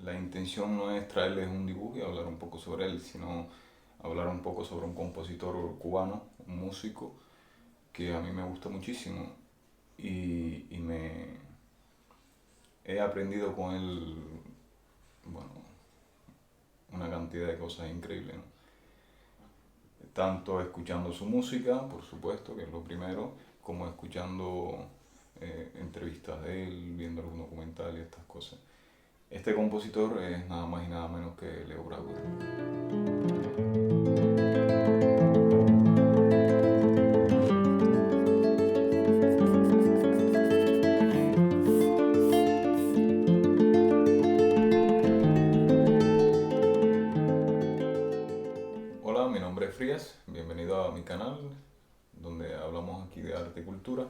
la intención no es traerles un dibujo y hablar un poco sobre él, sino hablar un poco sobre un compositor cubano, un músico que a mí me gusta muchísimo y me he aprendido con él, bueno, una cantidad de cosas increíbles, ¿no? Tanto escuchando su música, por supuesto, que es lo primero, como escuchando entrevistas de él, viendo algún documental y estas cosas. Este compositor es nada más y nada menos que Leo Brauer. Hola, mi nombre es Frías, bienvenido a mi canal, donde hablamos aquí de arte y cultura.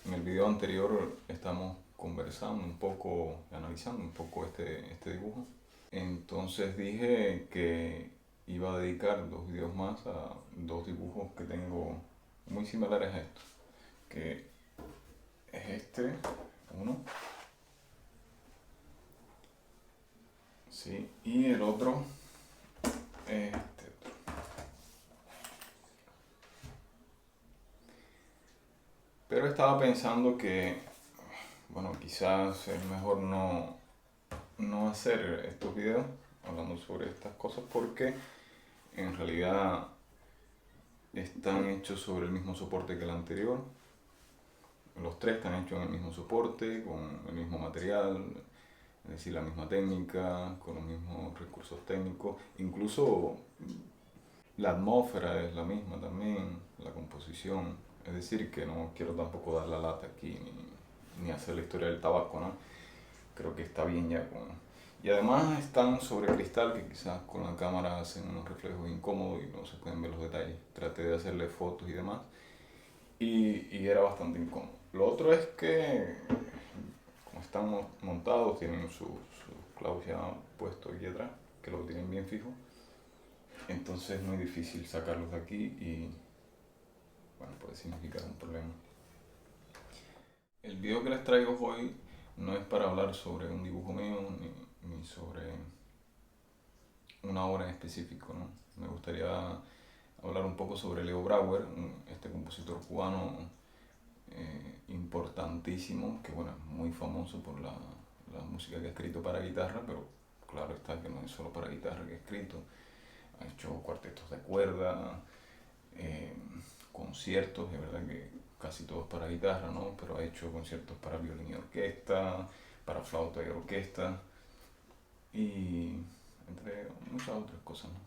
En el video anterior estamos conversando un poco, analizando un poco este dibujo. Entonces dije que iba a dedicar dos videos más a dos dibujos que tengo muy similares a estos, que es este, uno, sí, y el otro es este otro. Pero estaba pensando que, bueno, quizás es mejor no hacer estos videos hablando sobre estas cosas porque en realidad están hechos sobre el mismo soporte que el anterior. Los tres están hechos en el mismo soporte, con el mismo material, es decir, la misma técnica, con los mismos recursos técnicos. Incluso la atmósfera es la misma también, la composición. Es decir, que no quiero tampoco dar la lata aquí ni hacer la historia del tabaco, ¿no? Creo que está bien ya con... Y además están sobre cristal que quizás con la cámara hacen unos reflejos incómodos y no se pueden ver los detalles. Traté de hacerle fotos y demás y era bastante incómodo. Lo otro es que como están montados tienen sus clavos ya puestos aquí atrás, que lo tienen bien fijo. Entonces es muy difícil sacarlos de aquí y bueno, puede significar un problema. El video que les traigo hoy no es para hablar sobre un dibujo mío ni sobre una obra en específico, ¿no? Me gustaría hablar un poco sobre Leo Brauer, este compositor cubano importantísimo, que bueno, es muy famoso por la música que ha escrito para guitarra, pero claro está que no es solo para guitarra que ha escrito, ha hecho cuartetos de cuerda, eh, conciertos, de verdad que casi todos para guitarra, ¿no? Pero ha hecho conciertos para violín y orquesta, para flauta y orquesta, y entre muchas otras cosas, ¿no?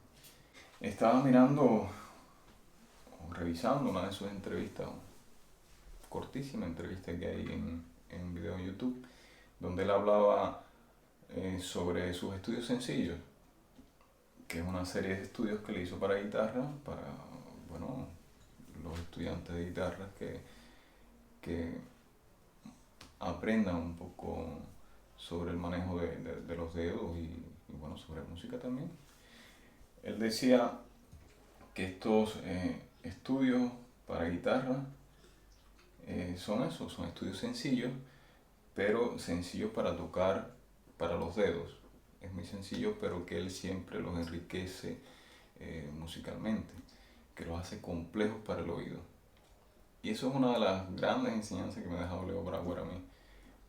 Estaba mirando o revisando una de sus entrevistas, cortísima entrevista que hay en un video en YouTube, donde él hablaba sobre sus estudios sencillos, que es una serie de estudios que le hizo para guitarra, para, bueno, los estudiantes de guitarra que aprendan un poco sobre el manejo de los dedos y, bueno, sobre música también. Él decía que estos estudios para guitarra son eso, son estudios sencillos, pero sencillos para tocar para los dedos. Es muy sencillo, pero que él siempre los enriquece musicalmente, que los hace complejos para el oído. Y eso es una de las grandes enseñanzas que me ha dejado Leo Brauer a mí,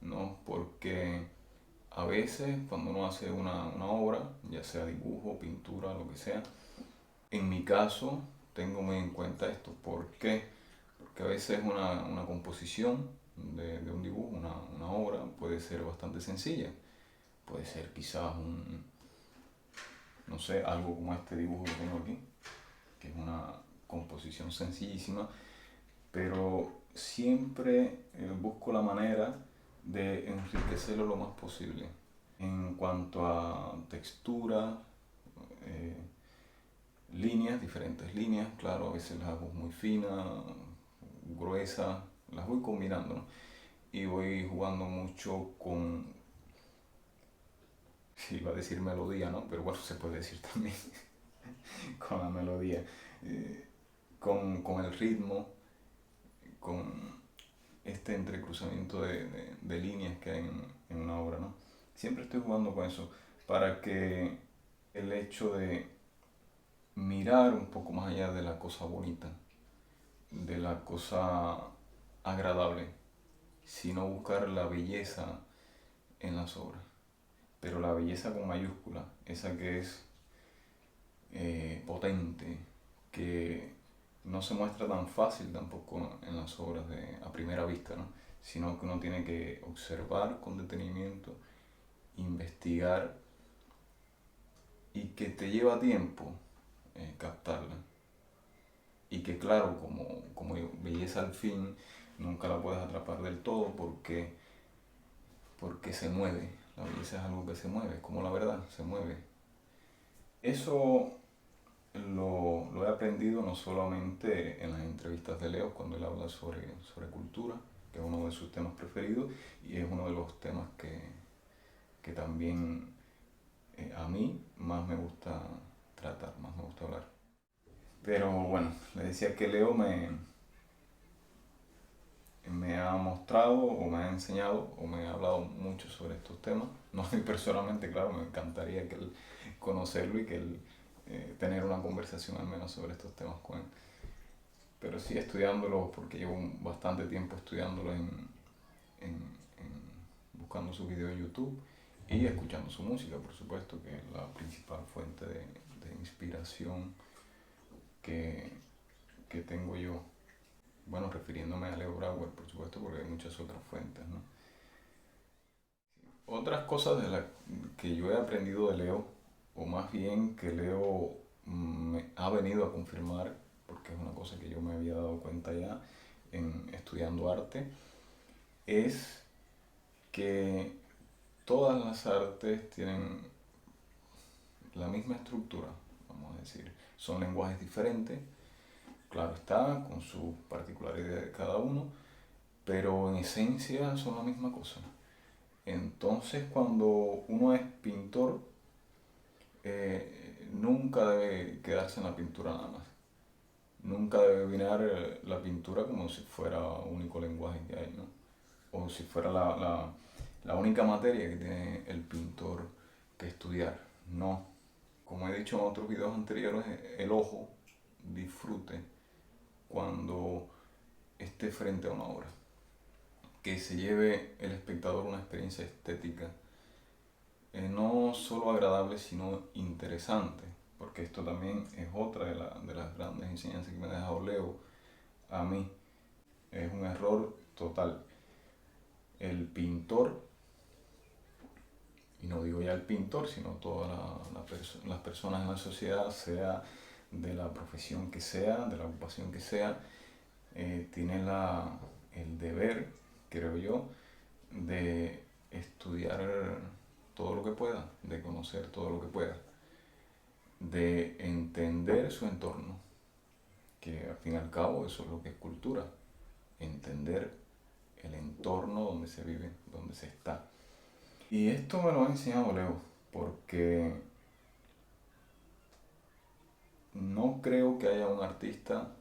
¿no? Porque a veces cuando uno hace una obra, ya sea dibujo, pintura, lo que sea, en mi caso tengo muy en cuenta esto. ¿Por qué? Porque a veces una composición de un dibujo, una obra, puede ser bastante sencilla. Puede ser quizás no sé, algo como este dibujo que tengo aquí, que es una composición sencillísima, pero siempre busco la manera de enriquecerlo lo más posible. En cuanto a textura, eh, líneas, diferentes líneas, claro, a veces las hago muy finas, gruesas, las voy combinando, ¿no? Y voy jugando mucho con, sí, iba a decir melodía, ¿no? Pero bueno, se puede decir también con la melodía, eh, con el ritmo, con este entrecruzamiento de líneas que hay en una obra, ¿no? Siempre estoy jugando con eso, para que el hecho de mirar un poco más allá de la cosa bonita, de la cosa agradable, sino buscar la belleza en las obras. Pero la belleza con mayúscula, esa que es potente, que no se muestra tan fácil tampoco en las obras a primera vista, ¿no? Sino que uno tiene que observar con detenimiento, investigar y que te lleva tiempo captarla. Y que claro, como belleza al fin, nunca la puedes atrapar del todo porque se mueve. La belleza es algo que se mueve, como la verdad, se mueve. Eso lo he aprendido no solamente en las entrevistas de Leo, cuando él habla sobre cultura, que es uno de sus temas preferidos, y es uno de los temas que también a mí más me gusta tratar, más me gusta hablar. Pero bueno, le decía que Leo me ha mostrado o me ha enseñado o me ha hablado mucho sobre estos temas. No a mí personalmente, claro, me encantaría que él conocerlo y que él tener una conversación al menos sobre estos temas con él. Pero sí estudiándolo porque llevo bastante tiempo estudiándolo buscando sus videos en YouTube y escuchando su música, por supuesto, que es la principal fuente de inspiración que, que tengo yo. Bueno, refiriéndome a Leo Brauer, por supuesto, porque hay muchas otras fuentes, ¿no? Otras cosas de las que yo he aprendido de Leo, o más bien que Leo me ha venido a confirmar, porque es una cosa que yo me había dado cuenta ya en estudiando arte, es que todas las artes tienen la misma estructura, vamos a decir. Son lenguajes diferentes, claro está, con su particularidad de cada uno, pero en esencia son la misma cosa. Entonces, cuando uno es pintor, nunca debe quedarse en la pintura nada más. Nunca debe mirar la pintura como si fuera único lenguaje que hay, ¿no? O si fuera la única materia que tiene el pintor que estudiar. No. Como he dicho en otros videos anteriores, el ojo disfrute cuando esté frente a una obra. Que se lleve el espectador una experiencia estética no solo agradable, sino interesante, porque esto también es otra de las grandes enseñanzas que me ha dejado Leo a mí. Es un error total. El pintor, y no digo ya el pintor, sino todas las personas en la sociedad, sea de la profesión que sea, de la ocupación que sea, tiene el deber, creo yo, de estudiar todo lo que pueda, de conocer todo lo que pueda, de entender su entorno, que al fin y al cabo eso es lo que es cultura, entender el entorno donde se vive, donde se está. Y esto me lo ha enseñado Leo, porque no creo que haya un artista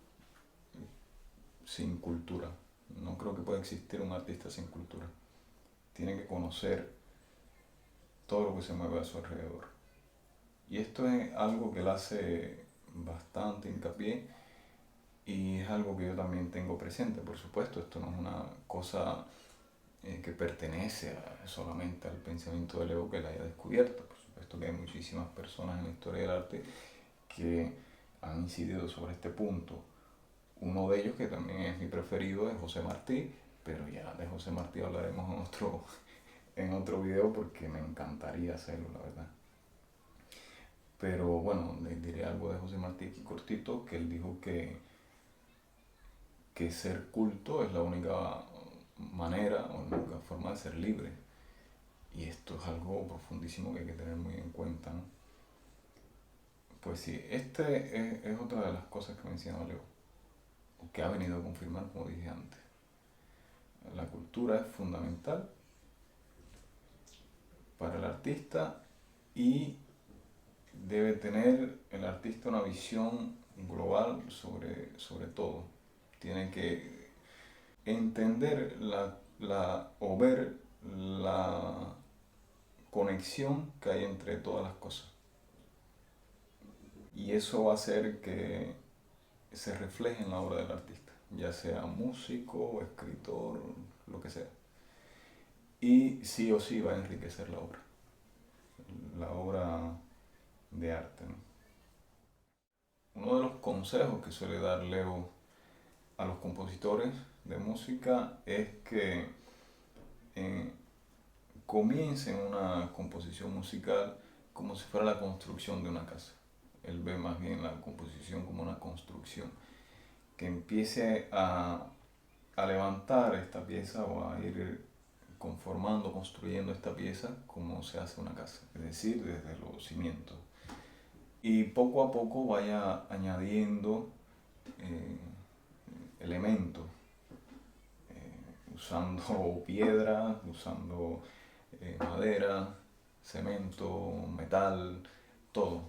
sin cultura. No creo que pueda existir un artista sin cultura. Tiene que conocer todo lo que se mueve a su alrededor. Y esto es algo que él hace bastante hincapié y es algo que yo también tengo presente, por supuesto. Esto no es una cosa que pertenece solamente al pensamiento de Leo que él haya descubierto. Por supuesto que hay muchísimas personas en la historia del arte que han incidido sobre este punto. Uno de ellos, que también es mi preferido, es José Martí, pero ya de José Martí hablaremos en otro video porque me encantaría hacerlo, la verdad. Pero bueno, les diré algo de José Martí aquí cortito, que él dijo que ser culto es la única manera o la única forma de ser libre. Y esto es algo profundísimo que hay que tener muy en cuenta, ¿no? Pues sí, es otra de las cosas que mencionó Leo, o que ha venido a confirmar, como dije antes. La cultura es fundamental para el artista y debe tener el artista una visión global sobre todo. Tiene que entender o ver la conexión que hay entre todas las cosas. Y eso va a hacer que se refleje en la obra del artista, ya sea músico, escritor, lo que sea. Y sí o sí va a enriquecer la obra de arte, ¿no? Uno de los consejos que suele dar Leo a los compositores de música es que eh, comiencen una composición musical como si fuera la construcción de una casa. Él ve más bien la composición como una construcción, que empiece a levantar esta pieza o a ir conformando, construyendo esta pieza como se hace una casa, es decir, desde los cimientos. Y poco a poco vaya añadiendo eh, elementos, usando piedra, usando madera, cemento, metal, todo,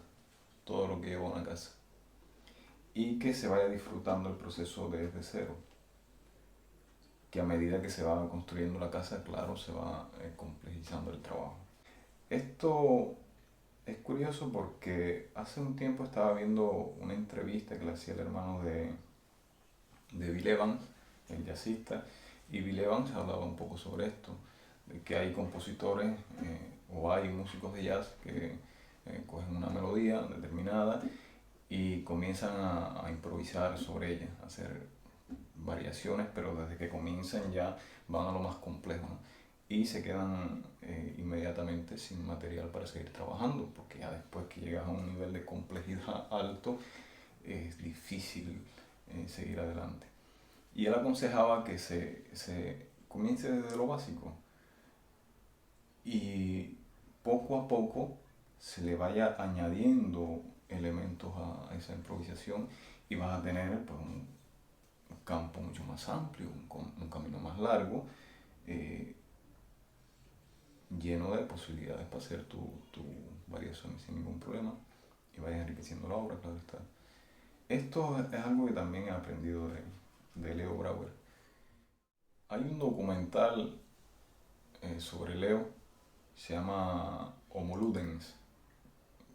todo lo que lleva una casa. Y que se vaya disfrutando el proceso desde cero. Que a medida que se va construyendo la casa, claro, se va complejizando el trabajo. Esto es curioso porque hace un tiempo estaba viendo una entrevista que le hacía el hermano de Bill Evans, el jazzista, y Bill Evans hablaba un poco sobre esto, de que hay compositores o hay músicos de jazz que cogen una melodía determinada y comienzan a improvisar sobre ella, a hacer variaciones, pero desde que comienzan ya van a lo más complejo, ¿no? Y se quedan inmediatamente sin material para seguir trabajando, porque ya después que llegas a un nivel de complejidad alto, es difícil seguir adelante. Y él aconsejaba que se comience desde lo básico y poco a poco se le vaya añadiendo elementos a esa improvisación y vas a tener pues, un campo mucho más amplio, un camino más largo, eh, lleno de posibilidades para hacer tu variación sin ningún problema y vayas enriqueciendo la obra, claro está. Esto es algo que también he aprendido de Leo Brauer. Hay un documental sobre Leo, se llama Homo Ludens,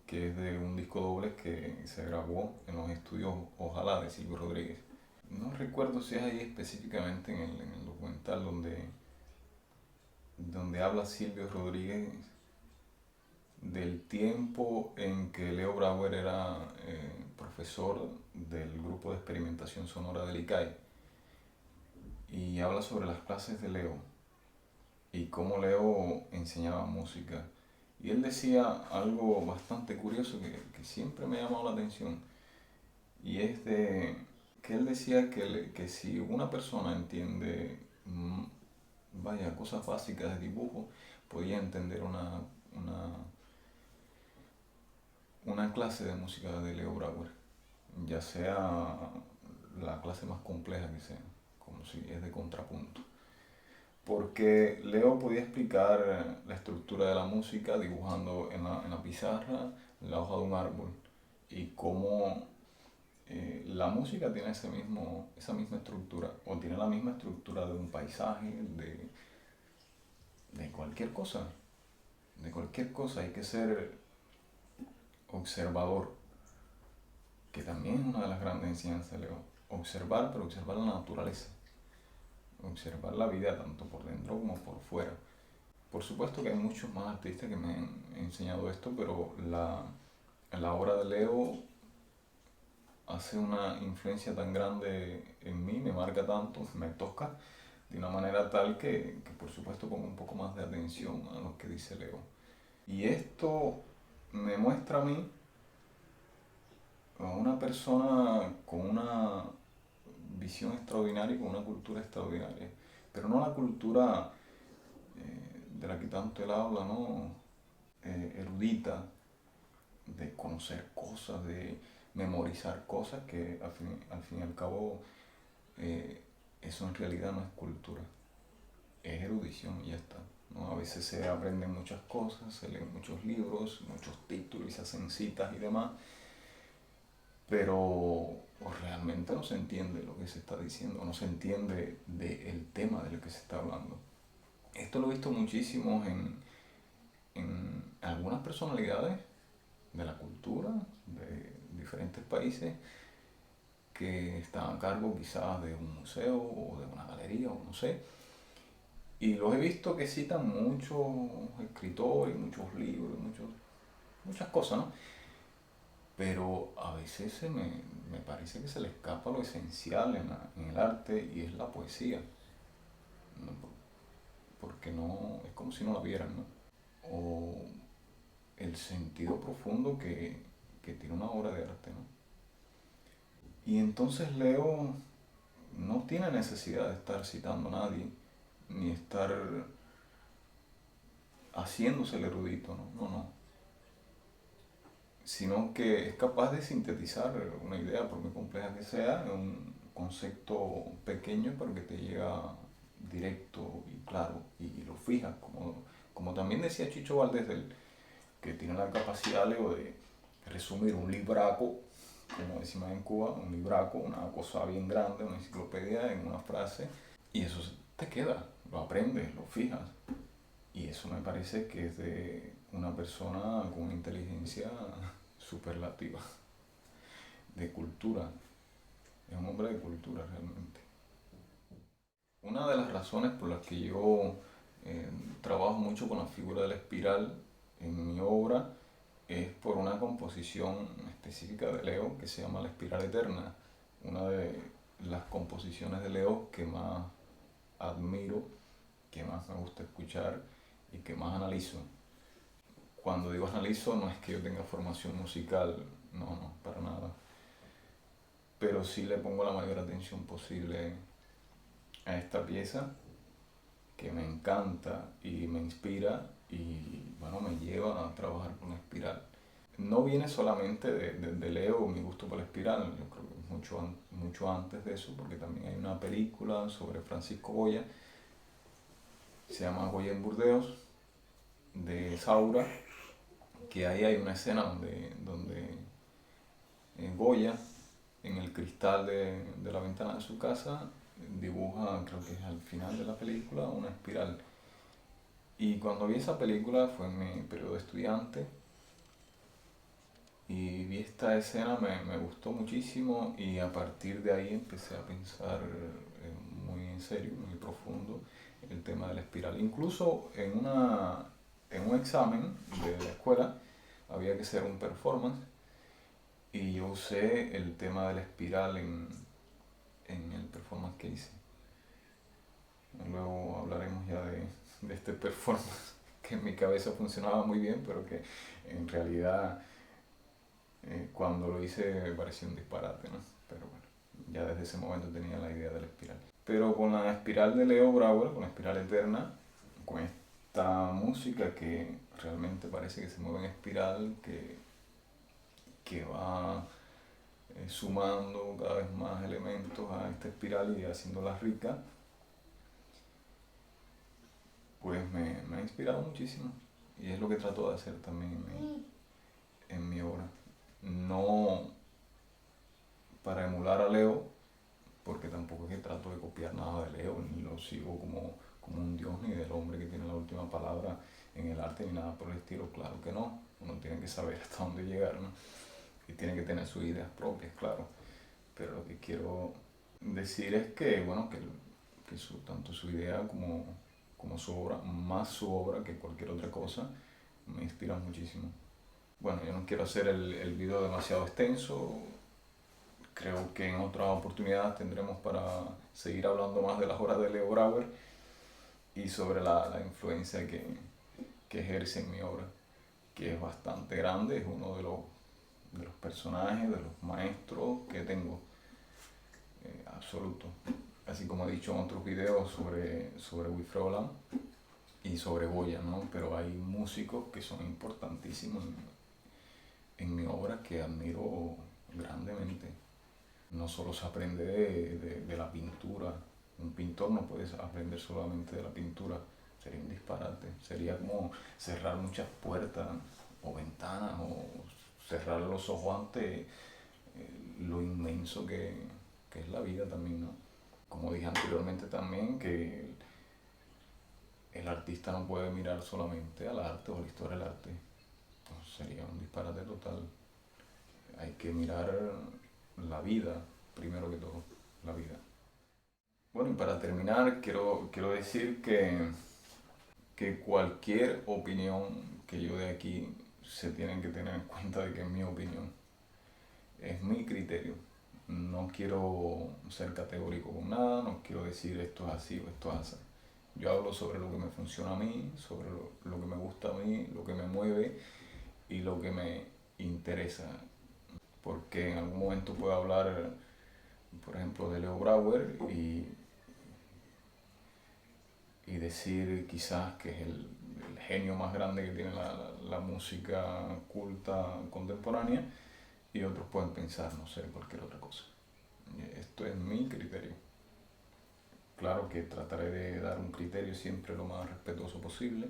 que es de un disco doble que se grabó en los estudios Ojalá de Silvio Rodríguez. No recuerdo si es ahí específicamente en el documental donde habla Silvio Rodríguez del tiempo en que Leo Brauer era profesor del grupo de experimentación sonora del ICAI y habla sobre las clases de Leo y cómo Leo enseñaba música. Y él decía algo bastante curioso que siempre me ha llamado la atención y es de que él decía que si una persona entiende vaya, cosas básicas de dibujo, podía entender una clase de música de Leo Brauer, ya sea la clase más compleja que sea, como si es de contrapunto. Porque Leo podía explicar la estructura de la música dibujando en la pizarra, en la hoja de un árbol, y cómo la música tiene esa misma estructura, o tiene la misma estructura de un paisaje, de cualquier cosa. De cualquier cosa hay que ser observador, que también es una de las grandes enseñanzas de Leo. Observar, pero observar la naturaleza, observar la vida tanto por dentro como por fuera. Por supuesto que hay muchos más artistas que me han enseñado esto, pero la obra de Leo hace una influencia tan grande en mí, me marca tanto, me toca de una manera tal que por supuesto pongo un poco más de atención a lo que dice Leo. Y esto me muestra a mí a una persona con una visión extraordinaria y con una cultura extraordinaria. Pero no la cultura de la que tanto él habla, ¿no? Erudita, de conocer cosas, de memorizar cosas, que al fin y al cabo eso en realidad no es cultura, es erudición y ya está. ¿No? A veces se aprenden muchas cosas, se leen muchos libros, muchos títulos y se hacen citas y demás, pero realmente no se entiende lo que se está diciendo, no se entiende del tema del que se está hablando. Esto lo he visto muchísimo en algunas personalidades de la cultura de diferentes países que están a cargo quizás de un museo o de una galería o no sé. Y los he visto que citan muchos escritores, muchos libros, muchas cosas, ¿no? Pero a veces me parece que se le escapa lo esencial en el arte y es la poesía, ¿no? Porque no, es como si no la vieran, ¿no? O el sentido profundo que tiene una obra de arte, ¿no? Y entonces Leo no tiene necesidad de estar citando a nadie, ni estar haciéndose el erudito, ¿no? No, no. Sino que es capaz de sintetizar una idea, por muy compleja que sea, en un concepto pequeño, pero que te llega directo y claro, y lo fija, como también decía Chicho Valdés, que tiene la capacidad, Leo, de resumir un libraco, como decimos en Cuba, un libraco, una cosa bien grande, una enciclopedia en una frase, y eso te queda, lo aprendes, lo fijas. Y eso me parece que es de una persona con una inteligencia superlativa, de cultura, es un hombre de cultura realmente. Una de las razones por las que yo eh, trabajo mucho con la figura de la espiral en mi obra es por una composición específica de Leo que se llama La Espiral Eterna, una de las composiciones de Leo que más admiro, que más me gusta escuchar y que más analizo. Cuando digo analizo no es que yo tenga formación musical, no, no, para nada, pero sí le pongo la mayor atención posible a esta pieza que me encanta y me inspira y bueno, me lleva a trabajar con la espiral. No viene solamente de Leo mi gusto por la espiral, yo creo que es mucho antes de eso, porque también hay una película sobre Francisco Goya, se llama Goya en Burdeos, de Saura, que ahí hay una escena donde Goya, en el cristal de la ventana de su casa, dibuja, creo que es al final de la película, una espiral. Y cuando vi esa película fue en mi periodo de estudiante y vi esta escena, me gustó muchísimo y a partir de ahí empecé a pensar muy en serio, muy profundo el tema de la espiral. Incluso en un examen de la escuela había que hacer un performance y yo usé el tema de la espiral en el performance que hice. Luego hablaremos ya de este performance que en mi cabeza funcionaba muy bien, pero que en realidad cuando lo hice me pareció un disparate, ¿no? Pero bueno, ya desde ese momento tenía la idea de la espiral. Pero con la espiral de Leo Brauer, con la espiral eterna, con esta música que realmente parece que se mueve en espiral, que va sumando cada vez más elementos a esta espiral y haciéndola rica, pues me ha inspirado muchísimo. Y es lo que trato de hacer también en mi obra. No para emular a Leo, porque tampoco es que trato de copiar nada de Leo, ni lo sigo como un dios, ni del hombre que tiene la última palabra en el arte, ni nada por el estilo. Claro que no. Uno tiene que saber hasta dónde llegar, ¿no? Y tiene que tener sus ideas propias, claro. Pero lo que quiero decir es que, bueno, tanto su idea como su obra, más su obra que cualquier otra cosa, me inspira muchísimo. Bueno, yo no quiero hacer el video demasiado extenso. Creo que en otras oportunidades tendremos para seguir hablando más de las obras de Leo Brauer y sobre la influencia que ejerce en mi obra, que es bastante grande, es uno de los personajes, de los maestros que tengo, absoluto. Así como he dicho en otros videos sobre Wilfredo Lam y sobre Goya, ¿no? Pero hay músicos que son importantísimos en mi obra que admiro grandemente. No solo se aprende de la pintura, un pintor no puede aprender solamente de la pintura, sería un disparate, sería como cerrar muchas puertas o ventanas o cerrar los ojos ante lo inmenso que es la vida también, ¿no? Como dije anteriormente también, que el artista no puede mirar solamente al arte o a la historia del arte. Pues sería un disparate total. Hay que mirar la vida, primero que todo, la vida. Bueno, y para terminar, quiero decir que cualquier opinión que yo dé aquí se tienen que tener en cuenta de que es mi opinión, es mi criterio. No quiero ser categórico con nada, no quiero decir esto es así o esto es así. Yo hablo sobre lo que me funciona a mí, sobre lo que me gusta a mí, lo que me mueve y lo que me interesa. Porque en algún momento puedo hablar, por ejemplo, de Leo Brauer y decir quizás que es el genio más grande que tiene la música culta contemporánea, y otros pueden pensar, no sé, cualquier otra cosa. Esto es mi criterio. Claro que trataré de dar un criterio siempre lo más respetuoso posible.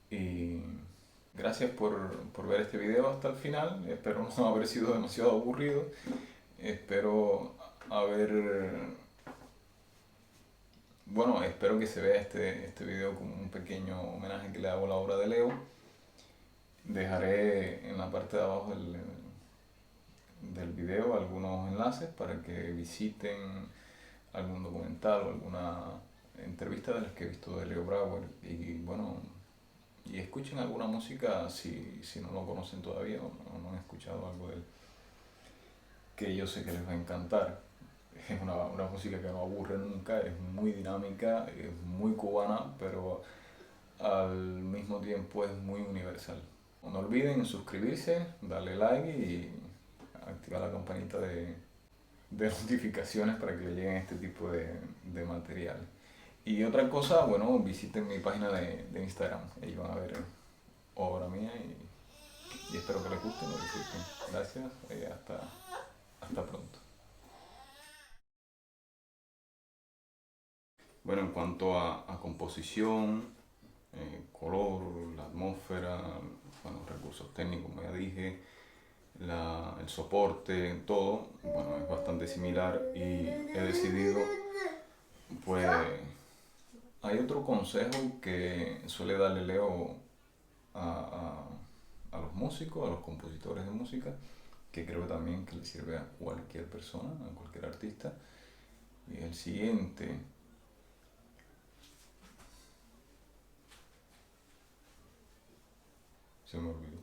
Y gracias por ver este video hasta el final. Espero no haber sido demasiado aburrido. Espero haber... Bueno, espero que se vea este video como un pequeño homenaje que le hago a la obra de Leo. Dejaré en la parte de abajo del video algunos enlaces para que visiten algún documental o alguna entrevista de las que he visto de Leo Brauer y bueno, y escuchen alguna música si no lo conocen todavía o no han escuchado algo de él, que yo sé que les va a encantar. Es una música que no aburre nunca, es muy dinámica, es muy cubana, pero al mismo tiempo es muy universal. No olviden suscribirse, darle like y activar la campanita de notificaciones para que les lleguen este tipo de material. Y otra cosa, bueno, visiten mi página de Instagram, ahí van a ver obra mía y espero que les guste y lo disfruten. Gracias y hasta pronto. Bueno, en cuanto a composición, color, la atmósfera, bueno, recursos técnicos, como ya dije, el soporte, todo, bueno, es bastante similar y he decidido, pues, hay otro consejo que suele darle Leo a los músicos, a los compositores de música, que creo también que le sirve a cualquier persona, a cualquier artista, y es el siguiente. Se me olvidó.